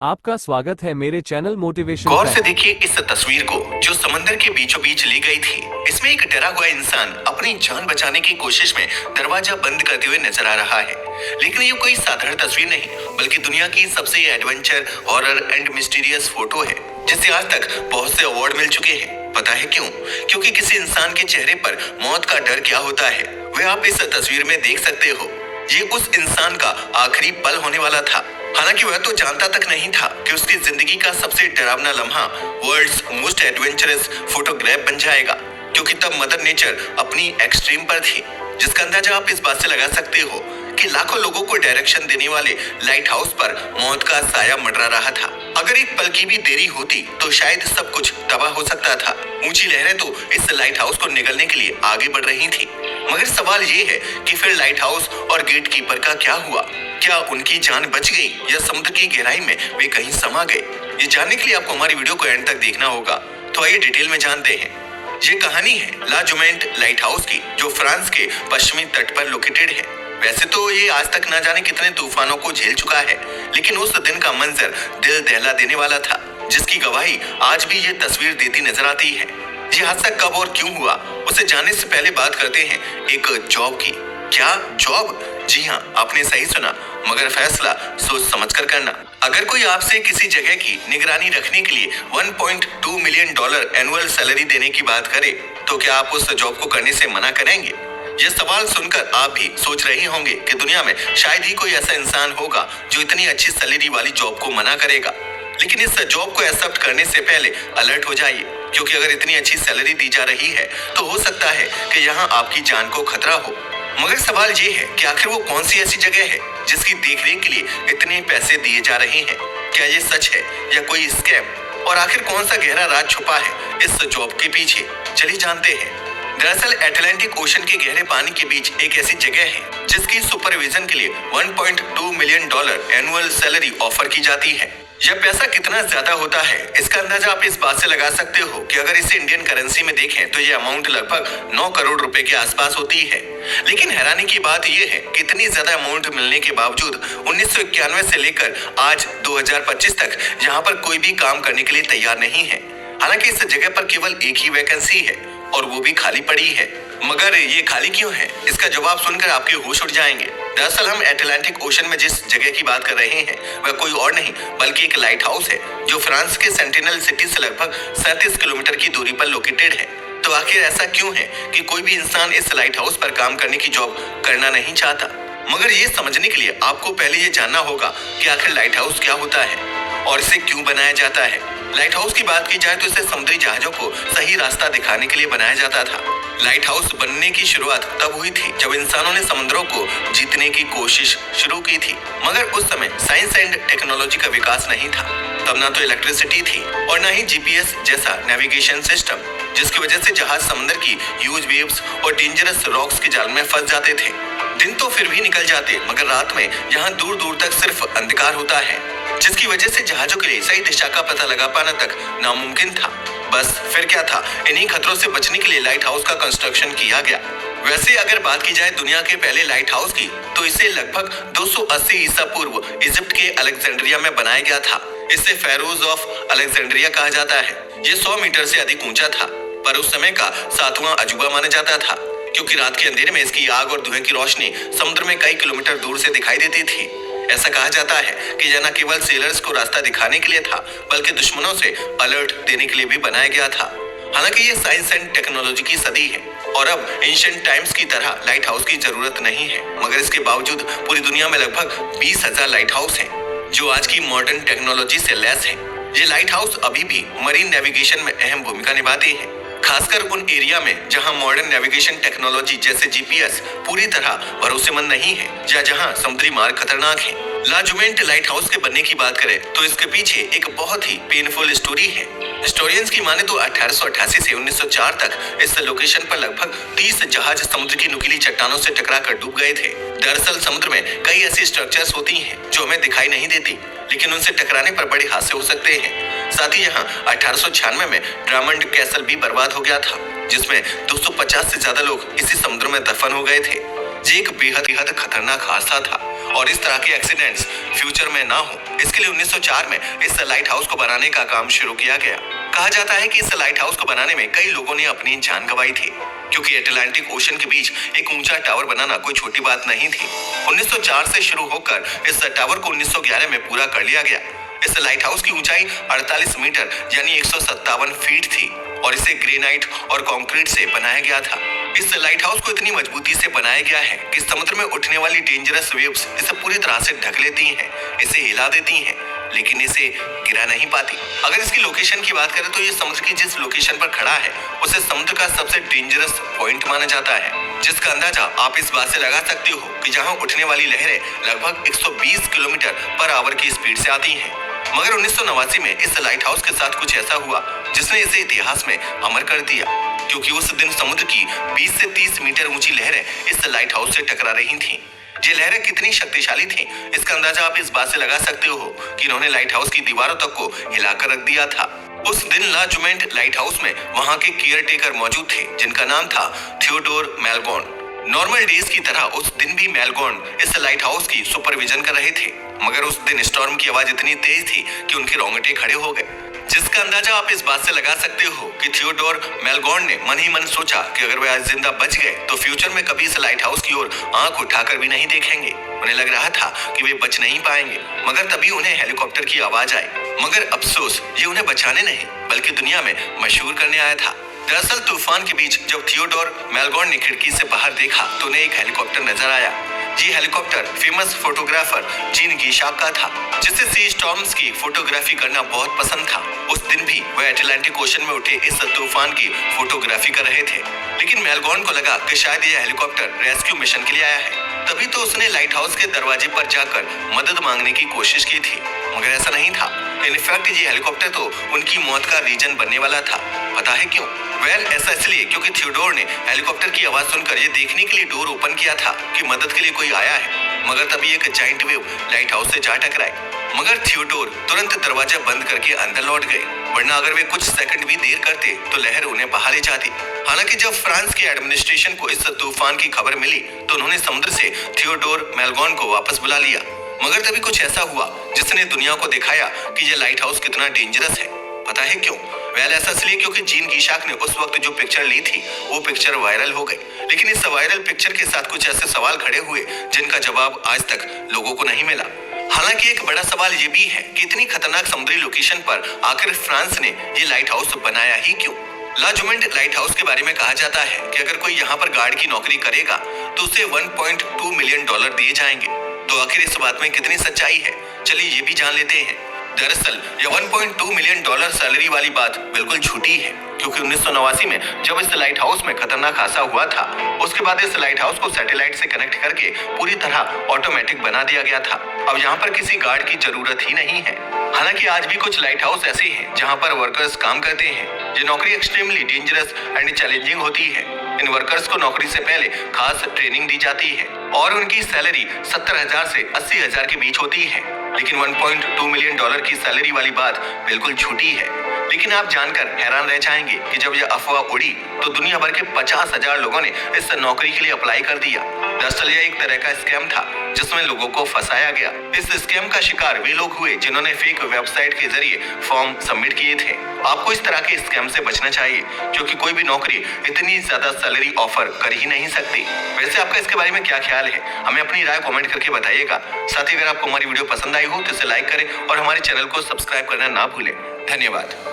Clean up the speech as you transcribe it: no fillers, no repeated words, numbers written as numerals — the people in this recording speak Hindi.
आपका स्वागत है मेरे चैनल मोटिवेशन गौर से फैक्ट। देखिए इस तस्वीर को जो समंदर के बीचों बीच ली गई थी। इसमें एक डरा हुआ इंसान अपनी जान बचाने की कोशिश में दरवाजा बंद करते हुए नजर आ रहा है। लेकिन ये कोई साधारण तस्वीर नहीं बल्कि दुनिया की सबसे adventure, horror and mysterious photo है जिसे आज तक बहुत से अवार्ड मिल चुके हैं। पता है क्यों? क्योंकि किसी इंसान के चेहरे पर मौत का डर क्या होता है वह आप इस तस्वीर में देख सकते हो। ये उस इंसान का आखिरी पल होने वाला था। हालांकि वह तो जानता तक नहीं था कि उसकी जिंदगी का सबसे डरावना लम्हा वर्ल्ड्स मोस्ट एडवेंचरस फोटोग्राफ बन जाएगा, क्योंकि तब मदर नेचर अपनी एक्सट्रीम पर थी, जिसका अंदाजा आप इस बात से लगा सकते हो कि लाखों लोगों को डायरेक्शन देने वाले लाइट हाउस पर मौत का साया मंडरा रहा था। अगर एक पल की भी देरी होती तो शायद सब कुछ तबाह हो सकता था। ऊंची लहरें तो इस लाइट हाउस को निगलने के लिए आगे बढ़ रही थी, मगर सवाल ये है कि फिर लाइट हाउस और गेट कीपर का क्या हुआ? क्या उनकी जान बच गई या समुद्र की गहराई में वे कहीं समा गए? ये जानने के लिए आपको हमारी वीडियो को एंड तक देखना होगा। तो आइए डिटेल में जानते हैं। ये कहानी है ला जुमेंट लाइट हाउस की, जो फ्रांस के पश्चिमी तट पर लोकेटेड है। वैसे तो ये आज तक न जाने कितने तूफानों को झेल चुका है, लेकिन उस दिन का मंजर दिल दहला देने वाला था, जिसकी गवाही आज भी ये तस्वीर देती नजर आती है। ये हादसा कब और क्यों हुआ, उसे जानने से पहले बात करते हैं एक जॉब की। क्या जॉब? जी हाँ, आपने सही सुना, मगर फैसला सोच समझकर करना। अगर कोई आपसे किसी जगह की निगरानी रखने के लिए $1.2 मिलियन एनुअल सैलरी देने की बात करे, तो क्या आप उस जॉब को करने से मना करेंगे? यह सवाल सुनकर आप भी सोच रहे होंगे कि दुनिया में शायद ही कोई ऐसा इंसान होगा जो इतनी अच्छी सैलरी वाली जॉब को मना करेगा। लेकिन इस जॉब को एक्सेप्ट करने से पहले अलर्ट हो जाइए, क्योंकि अगर इतनी अच्छी सैलरी दी जा रही है तो हो सकता है कि यहाँ आपकी जान को खतरा हो। मगर सवाल ये है कि आखिर वो कौन सी ऐसी जगह है जिसकी देखरेख के लिए इतने पैसे दिए जा रहे हैं? क्या ये सच है या कोई स्कैम? और आखिर कौन सा गहरा राज छुपा है इस जॉब के पीछे? चलिए जानते हैं। दरअसल अटलांटिक ओशन के गहरे पानी के बीच एक ऐसी जगह है जिसकी सुपरविजन के लिए $1.2 मिलियन एनुअल सैलरी ऑफर की जाती है। यह पैसा कितना ज्यादा होता है इसका अंदाजा आप इस बात से लगा सकते हो कि अगर इसे इंडियन करेंसी में देखें तो यह अमाउंट लगभग 9 करोड़ रुपए के आसपास होती है। लेकिन हैरानी की बात यह है कि इतनी ज्यादा अमाउंट मिलने के बावजूद 1991 से लेकर आज 2025 तक यहाँ पर कोई भी काम करने के लिए तैयार नहीं है। हालांकि इस जगह पर केवल एक ही वैकेंसी है और वो भी खाली पड़ी है। मगर ये खाली क्यों है, इसका जवाब सुनकर आपके होश उड़ जाएंगे। दरअसल हम अटलांटिक ओशन में जिस जगह की बात कर रहे हैं वह कोई और नहीं बल्कि एक लाइट हाउस है, जो फ्रांस के सेंटिनल सिटी से लगभग 37 किलोमीटर की दूरी पर लोकेटेड है। तो आखिर ऐसा क्यों है कि कोई भी इंसान इस लाइट हाउस पर काम करने की जॉब करना नहीं चाहता? मगर ये समझने के लिए आपको पहले ये जानना होगा कि आखिर लाइट हाउस क्या होता है और इसे क्यों बनाया जाता है। लाइट हाउस की बात की जाए तो इसे समुद्री जहाजों को सही रास्ता दिखाने के लिए बनाया जाता था। लाइट हाउस बनने की शुरुआत तब हुई थी जब इंसानों ने समुद्रों को जीतने की कोशिश शुरू की थी, मगर उस समय साइंस एंड टेक्नोलॉजी का विकास नहीं था। तब ना तो इलेक्ट्रिसिटी थी और ना ही जीपीएस जैसा नेविगेशन सिस्टम, जिसकी वजह से जहाज समुद्र की ह्यूज वेव्स और डेंजरस रॉक्स के जाल में फंस जाते थे। दिन तो फिर भी निकल जाते, मगर रात में यहाँ दूर दूर तक सिर्फ अंधकार होता है, जिसकी वजह से जहाजों के लिए सही दिशा का पता लगा पाना तक नामुमकिन था। बस फिर क्या था, इन्हीं खतरों से बचने के लिए लाइट हाउस का कंस्ट्रक्शन किया गया। वैसे अगर बात की जाए दुनिया के पहले लाइट हाउस की, तो इसे लगभग 280 ईसा पूर्व इजिप्ट के अलेक्जेंड्रिया में बनाया गया था। इसे फेरोज ऑफ अलेक्जेंड्रिया कहा जाता है। ये 100 मीटर से अधिक ऊंचा था, पर उस समय का 7वां अजूबा माना जाता था, क्योंकि रात के अंधेरे में इसकी आग और धुएं की रोशनी समुद्र में कई किलोमीटर दूर से दिखाई देती थी। ऐसा कहा जाता है कि यह न केवल सेलर्स को रास्ता दिखाने के लिए था, बल्कि दुश्मनों से अलर्ट देने के लिए भी बनाया गया था। हालांकि ये साइंस एंड टेक्नोलॉजी की सदी है और अब एंशिएंट टाइम्स की तरह लाइट हाउस की जरूरत नहीं है, मगर इसके बावजूद पूरी दुनिया में लगभग 20,000 लाइट हाउस हैं, जो आज की मॉडर्न टेक्नोलॉजी से लैस हैं। ये लाइट हाउस अभी भी मरीन नेविगेशन में अहम भूमिका निभाते हैं, खासकर उन एरिया में जहां मॉडर्न नेविगेशन टेक्नोलॉजी जैसे जीपीएस पूरी तरह भरोसेमंद नहीं है या जहां समुद्री मार्ग खतरनाक है। ला जुमेंट लाइट हाउस के बनने की बात करें तो इसके पीछे एक बहुत ही पेनफुल स्टोरी है। हिस्टोरियंस की माने तो 1888 से 1904 तक इस लोकेशन पर लगभग 30 जहाज समुद्र की नुकीली चट्टानों से टकराकर डूब गए थे। दरअसल समुद्र में कई ऐसी स्ट्रक्चर्स होती हैं जो हमें दिखाई नहीं देती, लेकिन उनसे टकराने पर बड़े हादसे हो सकते हैं। साथ ही यहाँ 1896 में ड्रामंड कैसल भी बर्बाद हो गया था, जिसमें 250 से ज्यादा लोग इसी समुद्र में दफन हो गए थे। ये एक बेहद खतरनाक हादसा था और इस तरह के एक्सीडेंट्स फ्यूचर में ना हो, इसके लिए 1904 में इस लाइट हाउस को बनाने का काम शुरू किया गया। कहा जाता है कि इस लाइट हाउस को बनाने में कई लोगों ने अपनी जान गंवाई थी, क्योंकि अटलांटिक ओशन के बीच एक ऊंचा टावर बनाना कोई छोटी बात नहीं थी। 1904 से शुरू होकर इस टावर को 1911 में पूरा कर लिया गया। इस लाइट हाउस की ऊंचाई 48 मीटर यानी 157 फीट थी और इसे ग्रेनाइट और कंक्रीट से बनाया गया था। इस लाइट हाउस को इतनी मजबूती से बनाया गया है कि समुद्र में उठने वाली डेंजरस वेव्स इसे पूरी तरह से ढक लेती हैं, इसे हिला देती हैं, लेकिन इसे गिरा नहीं पाती। अगर इसकी लोकेशन की बात करें तो ये समुद्र की जिस लोकेशन पर खड़ा है उसे समुद्र का सबसे डेंजरस पॉइंट माना जाता है, जिसका अंदाजा आप इस बात से लगा सकते हो कि जहां उठने वाली लहरें लगभग 120 किलोमीटर पर आवर की स्पीड से आती हैं। मगर 1989 में इस लाइट हाउस के साथ कुछ ऐसा हुआ जिसने इसे इतिहास में अमर कर दिया, क्योंकि उस दिन समुद्र की 20 से 30 मीटर ऊंची लहरें इस लाइट हाउस से टकरा रही थीं। ये लहरें कितनी शक्तिशाली थीं, इसका अंदाजा आप इस बात से लगा सकते हो कि इन्होंने लाइट हाउस की दीवारों तक को हिलाकर रख दिया था। उस दिन ला जुमेंट लाइट हाउस में वहां के केयर टेकर मौजूद थे, जिनका नाम था थियोडोर मेलबॉर्न। नॉर्मल डेज की तरह उस दिन भी मेलबॉर्न इस लाइट हाउस की सुपरविजन कर रहे थे, मगर उस दिन स्टॉर्म की आवाज इतनी तेज थी कि उनके रोंगटे खड़े हो गए, जिसका अंदाजा आप इस बात से लगा सकते हो कि थियोडोर मेलबॉर्न ने मन ही मन सोचा कि अगर वे आज जिंदा बच गए तो फ्यूचर में कभी इस लाइट हाउस की ओर आंख उठाकर भी नहीं देखेंगे। उन्हें लग रहा था कि वे बच नहीं पाएंगे, मगर तभी उन्हें हेलीकॉप्टर की आवाज आई। मगर अफसोस, ये उन्हें बचाने नहीं बल्कि दुनिया में मशहूर करने आया था। दरअसल तूफान के बीच जब थियोडोर मेलबॉर्न ने खिड़की से बाहर देखा तो उन्हें एक हेलीकॉप्टर नजर आया। ये हेलीकॉप्टर फेमस फोटोग्राफर जीन गीशाक का था, जिसे सी स्टॉर्म्स की फोटोग्राफी करना बहुत पसंद था। उस दिन भी वह अटलांटिक ओशन में उठे इस तूफान की फोटोग्राफी कर रहे थे, लेकिन मेलबॉर्न को लगा कि शायद यह हेलीकॉप्टर रेस्क्यू मिशन के लिए आया है। तभी तो उसने लाइट हाउस के दरवाजे पर जाकर मदद मांगने की कोशिश की थी, मगर ऐसा नहीं था। इनफैक्ट ये हेलीकॉप्टर तो उनकी मौत का रीजन बनने वाला था। पता है क्यों? ऐसा इसलिए क्योंकि थियोडोर ने हेलीकॉप्टर की आवाज सुनकर ये देखने के लिए डोर ओपन किया था कि मदद के लिए कोई आया है, मगर तभी एक जाइंट वेव लाइट हाउस से जा टकराई। मगर थियोडोर तुरंत दरवाजा बंद करके अंदर लौट गए, वरना अगर वे कुछ सेकंड भी देर करते तो लहर उन्हें बाहर ले जाती। हालांकि जब फ्रांस के एडमिनिस्ट्रेशन को इस तूफान की खबर मिली तो उन्होंने समुद्र से थियोडोर मेलबॉर्न को वापस बुला लिया, मगर तभी कुछ ऐसा हुआ जिसने दुनिया को दिखाया कि यह लाइट हाउस कितना डेंजरस है। पता है क्यों? ऐसा इसलिए क्योंकि जीन गीशाक ने उस वक्त जो पिक्चर ली थी वो पिक्चर वायरल हो गई, लेकिन इस वायरल पिक्चर के साथ कुछ ऐसे सवाल खड़े हुए जिनका जवाब आज तक लोगों को नहीं मिला। हालांकि एक बड़ा सवाल ये भी है कि इतनी खतरनाक समुद्री लोकेशन पर आखिर फ्रांस ने ये लाइट हाउस बनाया ही क्यों? ला जुमेंट लाइट हाउस के बारे में कहा जाता है कि अगर कोई यहाँ पर गार्ड की नौकरी करेगा तो उसे $1.2 मिलियन दिए जाएंगे। तो आखिर इस बात में कितनी सच्चाई है, चलिए ये भी जान लेते हैं। दरअसल यह $1.2 मिलियन सैलरी वाली बात बिल्कुल झूठी है, क्योंकि 1989 में जब इस लाइट हाउस में खतरनाक हादसा हुआ था उसके बाद इस लाइट हाउस को सैटेलाइट से कनेक्ट करके पूरी तरह ऑटोमेटिक बना दिया गया था। अब यहाँ पर किसी गार्ड की जरूरत ही नहीं है। हालांकि आज भी कुछ लाइट हाउस ऐसे हैं जहाँ पर वर्कर्स काम करते हैं। ये नौकरी एक्सट्रीमली डेंजरस एंड चैलेंजिंग होती है। इन वर्कर्स को नौकरी से पहले खास ट्रेनिंग दी जाती है और उनकी सैलरी 70,000 से 80,000 के बीच होती है, लेकिन $1.2 मिलियन की सैलरी वाली बात बिल्कुल झूठी है। लेकिन आप जानकर हैरान रह जाएंगे कि जब यह अफवाह उड़ी तो दुनिया भर के 50,000 लोगों ने इस नौकरी के लिए अप्लाई कर दिया। दरअसल यह एक तरह का स्कैम था जिसमें लोगों को फंसाया गया। इस स्कैम का शिकार वे लोग हुए जिन्होंने फेक वेबसाइट के जरिए फॉर्म सबमिट किए थे। आपको इस तरह के स्कैम से बचना चाहिए, क्योंकि कोई भी नौकरी इतनी ज्यादा सैलरी ऑफर कर ही नहीं सकती। वैसे आपका इसके बारे में क्या ख्याल है, हमें अपनी राय कमेंट करके बताइएगा। साथ ही अगर आपको हमारी वीडियो पसंद आई हो तो इसे लाइक करें और हमारे चैनल को सब्सक्राइब करना ना भूलें। धन्यवाद।